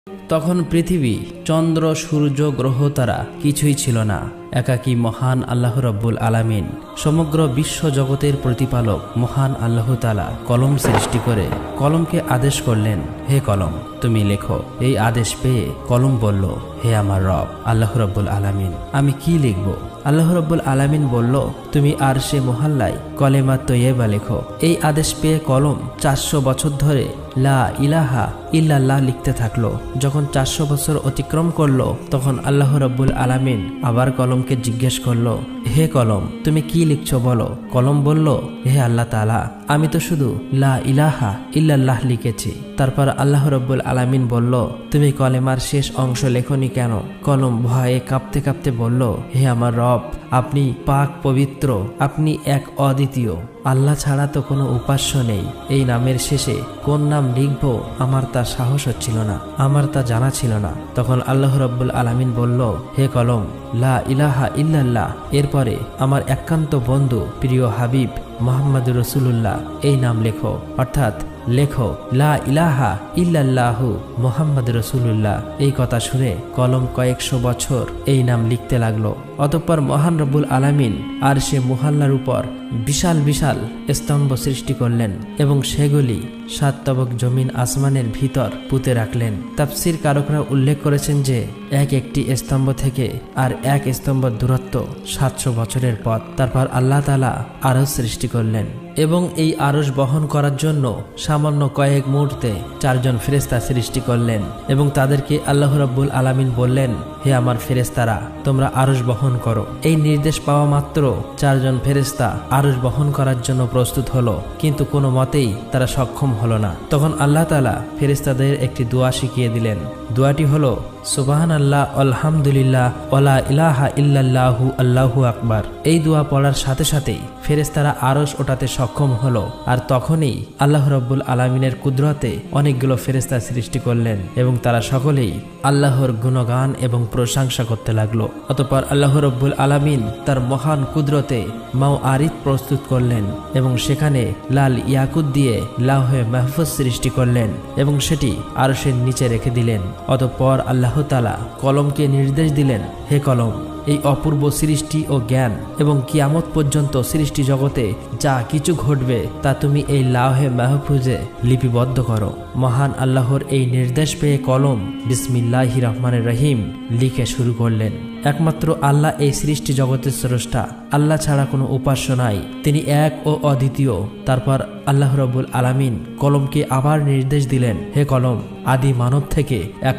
তখন পৃথিবী, চন্দ্র, সূর্য, গ্রহ তারা কিছুই ছিল না। একাকী মহান আল্লাহ রব্বুল আলামিন, সমগ্র বিশ্ব জগতের প্রতিপালক মহান আল্লাহ তাআলা কলম সৃষ্টি করে কলমকে আদেশ করলেন, হে কলম তুমি লেখো। এই আদেশ পেয়ে কলম বলল, হে আমার রব আল্লাহ রব্বুল আলামিন, আমি কি লিখব? আল্লাহ রব্বুল আলামিন বলল, তুমি আরশে মুহাল্লায় কলেমা তৈয়্যিবা লেখো। এই আদেশ পেয়ে কলম 400 বছর ধরে লা ইলাহা ইল্লাল্লাহ লিখতে থাকলো। যখন 400 বছর অতিক্রম করলো, তখন আল্লাহ রব্বুল আলামিন আবার কলমকে জিজ্ঞেস করলো, হে কলম তুমি কি লিখছো বলো। কলম বলল, হে আল্লাহ তাআলা, আমি তো শুধু লা ইলাহা ইল্লাল্লাহ লিখেছি। তারপর আল্লাহ রব্বুল আলামিন বলল, তুমি কলেমার শেষ অংশ লেখনি কেন? কলম ভয়ে কাঁপতে কাঁপতে বলল, হে আমার রব, আপনি পাক পবিত্র, আপনি এক অদ্বিতীয়, আল্লাহ ছাড়া তো কোনো উপাস্য নেই। এই নামের শেষে কোন নাম লিখবো আমার তা সাহস হচ্ছিল না, আমার তা জানা ছিল না। তখন আল্লাহ রব্বুল আলামিন বলল, হে কলম লা ইলাহা ইল্লাল্লাহ, এরপরে আমার একান্ত বন্ধু প্রিয় হাবিব মুহাম্মদুর রাসূলুল্লাহ এই নাম লেখো। অর্থাৎ লেখো লা ইলাহা ইল্লাল্লাহু মুহাম্মদুর রাসূলুল্লাহ। এই কথা শুনে কলম কয়েকশো বছর এই নাম লিখতে লাগলো। অতঃপর মহান রব্বুল আলামিন আরশে মুহাল্লার উপর বিশাল বিশাল স্তম্ভ সৃষ্টি করলেন এবং সেগুলি 7 তবক জমিন আসমানের ভিতর পুঁতে রাখলেন। তাফসীর কারকরা উল্লেখ করেছেন যে এক একটি স্তম্ভ থেকে আর এক স্তম্ভের দূরত্ব 700 বছরের পথ। তারপর আল্লাহ তাআলা আরশ সৃষ্টি করলেন এবং এই আরশ বহন করার জন্য সামান্য কয়েক মুহূর্তে 4 জন ফেরেশতা সৃষ্টি করলেন এবং তাদেরকে আল্লাহ রাব্বুল আলামিন বললেন, হে আমার ফেরেশতারা, তোমরা আরশ বহন করো। এই নির্দেশ পাওয়া মাত্র 4 জন ফেরেশতা আরশ বহন করার জন্য প্রস্তুত হলো, কিন্তু কোনো মতেই তারা সক্ষম হলো না। তখন আল্লাহ তাআলা ফেরেশতাদের একটি দোয়া শিখিয়ে দিলেন। দোয়াটি হলো, সুবহানাল্লাহ, আলহামদুলিল্লাহ, ওয়ালা ইলাহা ইল্লাল্লাহু, আল্লাহু আকবার। এই দোয়া পড়ার সাথে সাথেই ফেরেশতারা আরশ ওঠাতে সক্ষম হলো। আর তখনই আল্লাহ রাব্বুল আলামিনের কুদরতে অনেকগুলো ফেরেশতা সৃষ্টি করলেন এবং তারা সকলেই আল্লাহর গুণগান এবং প্রশংসা করতে লাগলো। অতঃপর আল্লাহ রাব্বুল আলামিন তার মহান কুদরতে মাওআরিদ প্রস্তুত করলেন এবং সেখানে লাল ইয়াকুত দিয়ে লাওহে মাহফুজ সৃষ্টি করলেন এবং সেটি আরশের নিচে রেখে দিলেন। অতঃপর আল্লাহ তাআলা কলমকে নির্দেশ দিলেন, হে কলম, এই অপূর্ব সৃষ্টি ও জ্ঞান এবং কিয়ামত পর্যন্ত সৃষ্টি জগতে যা কিছু ঘটবে তা তুমি এই লাওহে মাহফুজে লিপিবদ্ধ করো। মহান আল্লাহর এই নির্দেশ পেয়ে কলম বিসমিল্লাহির রহমানির রহিম লিখে শুরু করলেন। একমাত্র আল্লাহ এই সৃষ্টি জগতের স্রষ্টা, আল্লাহ ছাড়া কোনো উপাস্য নাই, তিনি এক ও অদ্বিতীয়। তারপর আল্লাহ রাব্বুল আলামিন কলমকে আবার নির্দেশ দিলেন, হে কলম, আদি মানব থেকে এক